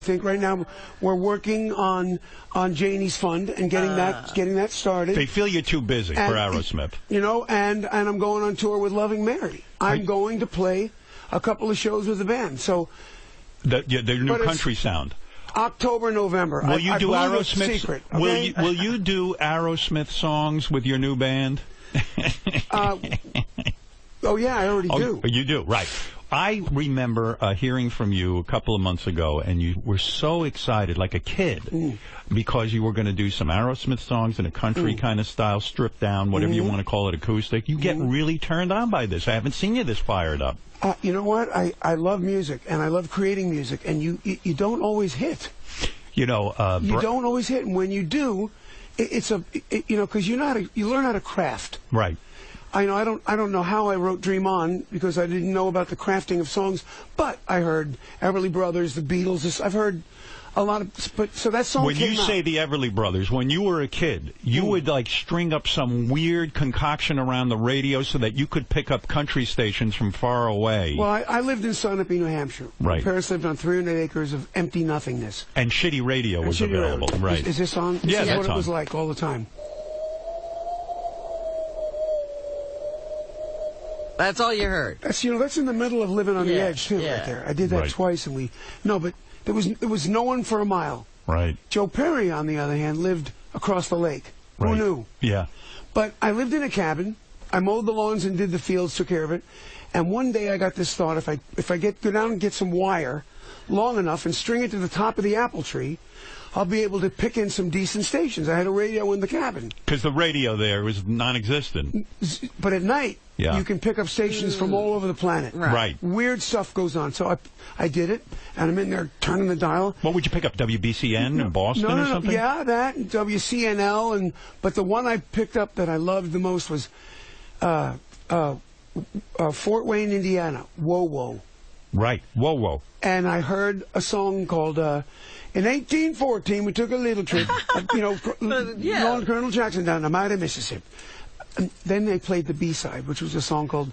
I think right now we're working on Janie's Fund and getting that started. They feel you're too busy for Aerosmith. You know, and I'm going on tour with Loving Mary. I'm going to play a couple of shows with the band. So the new country sound. October, November. Will you do Aerosmith? Secret, okay? Will you do Aerosmith songs with your new band? Oh yeah, I already do. You do, right. I remember hearing from you a couple of months ago, and you were so excited, like a kid, because you were going to do some Aerosmith songs in a country kind of style, stripped down, whatever you want to call it, acoustic. You get really turned on by this. I haven't seen you this fired up. You know what? I love music, and I love creating music, and you don't always hit. You know, you don't always hit, and when you do, you know, because you learn how to craft. Right. I don't know how I wrote Dream On because I didn't know about the crafting of songs, but I heard Everly Brothers, the Beatles. I've heard a lot of, so that song when you say the Everly Brothers, when you were a kid, you would like string up some weird concoction around the radio so that you could pick up country stations from far away. Well, I lived in Sunapee, New Hampshire. Right. My parents lived on 300 acres of empty nothingness. And shitty radio was available. Right. Is this on? Yeah, this is what on. It was like all the time. That's all you heard. That's that's in the middle of Living on the Edge too, right there. I did that twice, and but there was no one for a mile. Right. Joe Perry, on the other hand, lived across the lake. Right. Who knew? Yeah. But I lived in a cabin. I mowed the lawns and did the fields, took care of it. And one day I got this thought: if I go down and get some wire long enough and string it to the top of the apple tree, I'll be able to pick in some decent stations. I had a radio in the cabin. Because the radio there was non-existent. But at night, you can pick up stations from all over the planet. Right. Weird stuff goes on. So I did it, and I'm in there turning the dial. What would you pick up, WBCN in Boston or something? Yeah, that, WCNL. But the one I picked up that I loved the most was Fort Wayne, Indiana. Whoa, whoa. Right. Whoa, whoa. And I heard a song called... in 1814, we took a little trip, on Colonel Jackson down the mighty Mississippi. And then they played the B-side, which was a song called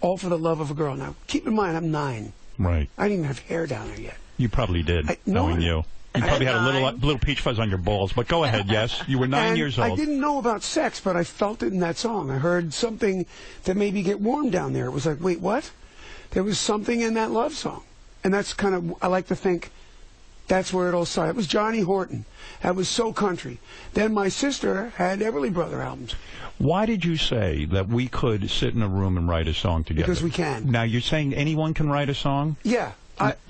All for the Love of a Girl. Now, keep in mind, I'm 9. Right. I didn't even have hair down there yet. You probably did, knowing you. You probably had a little peach fuzz on your balls. But go ahead, yes. You were 9 years old. I didn't know about sex, but I felt it in that song. I heard something that made me get warm down there. It was like, wait, what? There was something in that love song. And that's kind of, I like to think, that's where it all started. It was Johnny Horton. That was so country. Then my sister had Everly Brother albums. Why did you say that we could sit in a room and write a song together? Because we can. Now, you're saying anyone can write a song? Yeah,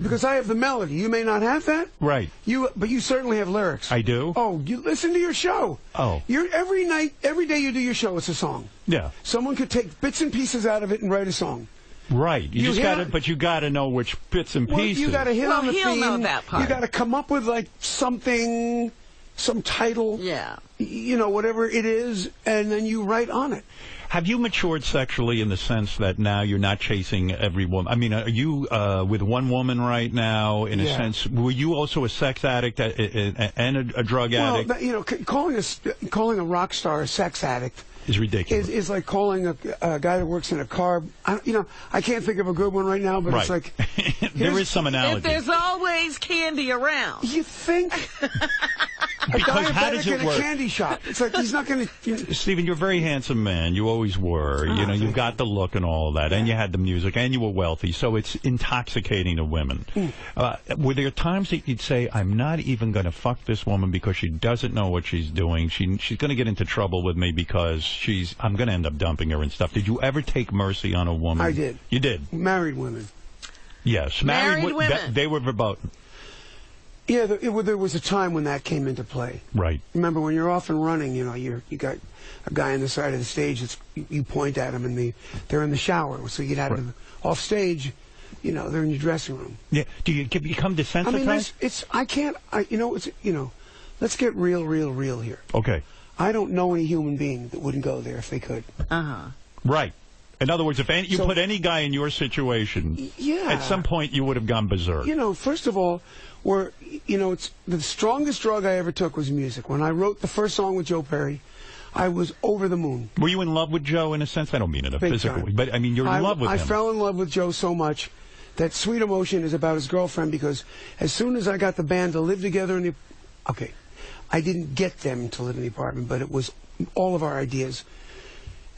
because I have the melody. You may not have that. Right. But you certainly have lyrics. I do? Oh, you listen to your show. Oh. Every night, every day you do your show, it's a song. Yeah. Someone could take bits and pieces out of it and write a song. Right. But you got to know which bits and pieces. You got to hit on the theme. Know that part. You got to come up with like something, some title. Yeah. Whatever it is, and then you write on it. Have you matured sexually in the sense that now you're not chasing every woman? I mean, are you with one woman right now, in a sense? Were you also a sex addict and a drug addict? Well, calling a rock star a sex addict is ridiculous. Is like calling a guy that works in a car. I can't think of a good one right now, but it's like there is some analogy. There's always candy around. You think? Because how does it work? In a candy shop. It's like he's not going to. Stephen, you're a very handsome man. You always were. You've got the look and all of that, and you had the music, and you were wealthy. So it's intoxicating to women. Were there times that you'd say, "I'm not even going to fuck this woman because she doesn't know what she's doing. She's going to get into trouble with me because I'm going to end up dumping her and stuff." Did you ever take mercy on a woman? I did. You did. Married women. Yes, married women. They were verboten. Yeah, there was a time when that came into play. Right. Remember, when you're off and running, you got a guy on the side of the stage. You point at him, and they're in the shower. So you'd have them off stage. They're in your dressing room. Yeah. Do you become desensitized? I mean, let's get real here. Okay. I don't know any human being that wouldn't go there if they could. Right. In other words, if you put any guy in your situation, at some point you would have gone berserk. First of all, it's the strongest drug I ever took was music. When I wrote the first song with Joe Perry, I was over the moon. Were you in love with Joe in a sense? I don't mean it physically, but I mean you're in love with him. I fell in love with Joe so much that Sweet Emotion is about his girlfriend, because as soon as I got the band to live together in the... Okay, I didn't get them to live in the apartment, but it was all of our ideas.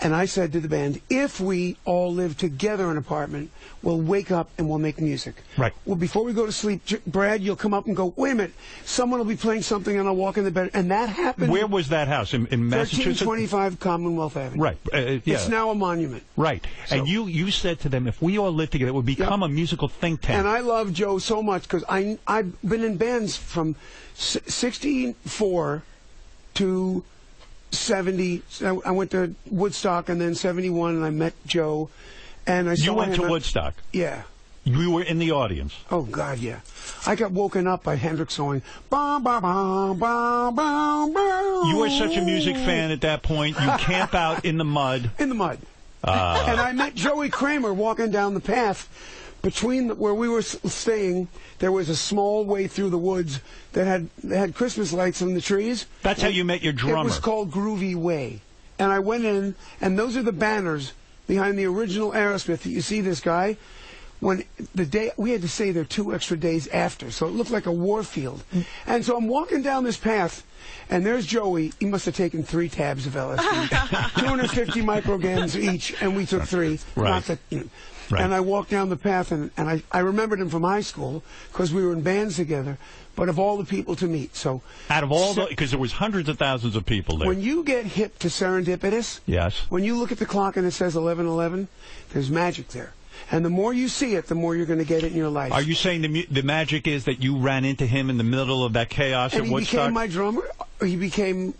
And I said to the band, if we all live together in an apartment, we'll wake up and we'll make music. Right. Well, before we go to sleep, Brad, you'll come up and go, wait a minute, someone will be playing something and I'll walk in the bed. And that happened. Where was that house? In Massachusetts? 1325 Commonwealth Avenue. Right. Yeah. It's now a monument. Right. So, and you said to them, if we all live together, it would become a musical think tank. And I love Joe so much because I've been in bands from 64 to 70. I went to Woodstock, and then 71, and I met Joe. And I saw You went him to Woodstock? Yeah. You were in the audience? Oh, God, yeah. I got woken up by Hendrix going, bah, bah, bah, bah, bah, bah. You were such a music fan at that point. You camp out in the mud. In the mud. And I met Joey Kramer walking down the path. Between where we were staying, there was a small way through the woods that had Christmas lights on the trees. That's how you met your drummer. It was called Groovy Way. And I went in, and those are the banners behind the original Aerosmith. You see this guy? When the day we had to stay there 2 extra days after, so it looked like a war field. And so I'm walking down this path, and there's Joey. He must have taken 3 tabs of LSD, 250 micrograms each, and we took 3. Right. Not that, you know. Right. And I walked down the path, and I remembered him from high school because we were in bands together. But of all the people to meet, so out of all because there was hundreds of thousands of people there. When you get hip to serendipitous, yes. When you look at the clock and it says 11:11, there's magic there. And the more you see it, the more you're going to get it in your life. Are you saying the magic is that you ran into him in the middle of that chaos at Woodstock? And he became my drummer.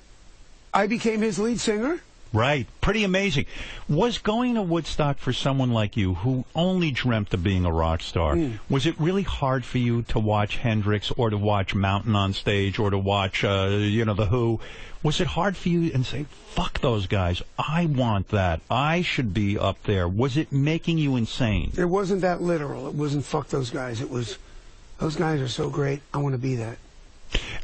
I became his lead singer. Right. Pretty amazing. Was going to Woodstock for someone like you who only dreamt of being a rock star, was it really hard for you to watch Hendrix or to watch Mountain on stage or to watch, The Who? Was it hard for you and say, fuck those guys, I want that, I should be up there? Was it making you insane? It wasn't that literal. It wasn't fuck those guys. It was, those guys are so great, I want to be that.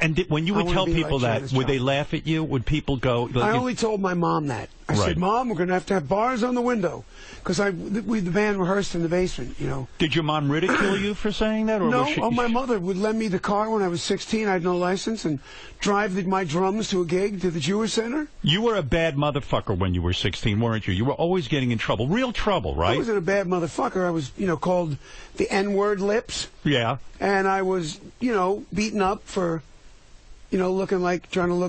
And when you would tell people like that, would they laugh at you? Would people go... I only told my mom that. I said, Mom, we're going to have bars on the window. Because the band rehearsed in the basement, you know. Did your mom ridicule you for saying that? Or no, was she... my mother would lend me the car when I was 16. I had no license, and drive my drums to a gig to the Jewish Center. You were a bad motherfucker when you were 16, weren't you? You were always getting in trouble. Real trouble, right? I wasn't a bad motherfucker. I was, called the N-word lips. Yeah. And I was, beaten up for... trying to look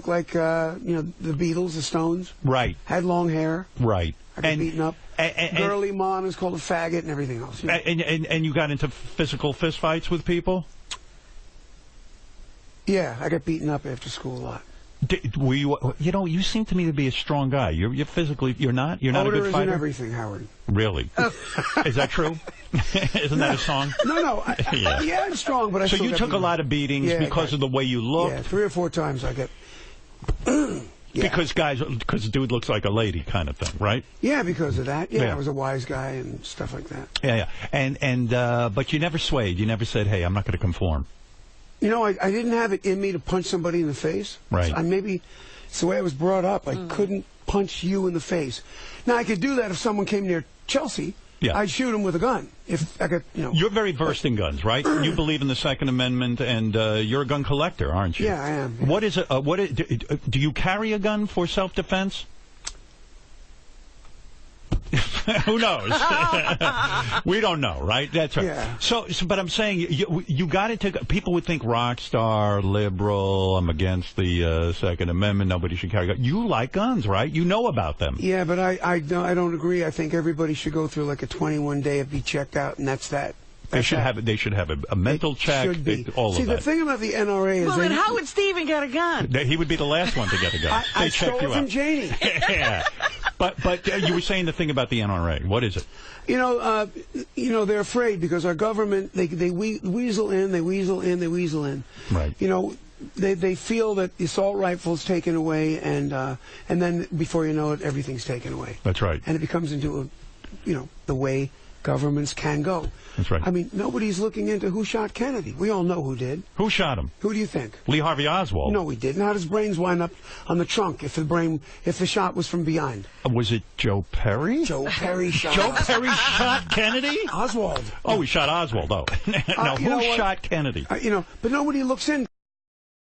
like, the Beatles, the Stones. Right. Had long hair. Right. I got beaten up. Girly mom is called a faggot and everything else. And you got into physical fistfights with people? Yeah, I got beaten up after school a lot. Were you? You seem to me to be a strong guy. You're physically. You're not. You're not a good fighter. Isn't everything, Howard. Really? Is that true? Isn't that a song? No. Yeah, I'm strong, but I. So still you took a lot of beatings because of the way you looked. Yeah, 3 or 4 times I get. Because the dude looks like a lady, kind of thing, right? Yeah, because of that. Yeah, I was a wise guy and stuff like that. Yeah. And but you never swayed. You never said, "Hey, I'm not going to conform." I didn't have it in me to punch somebody in the face. Right. Maybe it's the way I was brought up. I couldn't punch you in the face. Now, I could do that if someone came near Chelsea. Yeah. I'd shoot him with a gun. If I could, You're very versed in guns, right? You believe in the Second Amendment, and you're a gun collector, aren't you? Yeah, I am. Yeah. What is it? Do you carry a gun for self-defense? Who knows? We don't know, right? That's right. Yeah. So, but I'm saying you got into. People would think rock star, liberal. I'm against the Second Amendment. Nobody should carry guns. You like guns, right? You know about them. Yeah, but I don't agree. I think everybody should go through like a 21-day and be checked out, and that's that. They should have a mental check. Should be. All See, of that. the thing about the NRA is... Well, then how would Steven get a gun? He would be the last one to get a gun. I stole it from Janie. Yeah. But you were saying the thing about the NRA. What is it? They're afraid because our government, they weasel in, they weasel in, they weasel in. Right. They feel that the assault rifle's taken away, and then before you know it, everything's taken away. That's right. And it becomes into the way governments can go. That's right. I mean, nobody's looking into who shot Kennedy. We all know who did. Who shot him? Who do you think? Lee Harvey Oswald. No, he didn't. How'd his brains wind up on the trunk if the shot was from behind? Was it Joe Perry? Joe Perry shot. Joe Perry shot Kennedy? Oswald. Oh, he shot Oswald. Oh, now who shot Kennedy? But nobody looks in.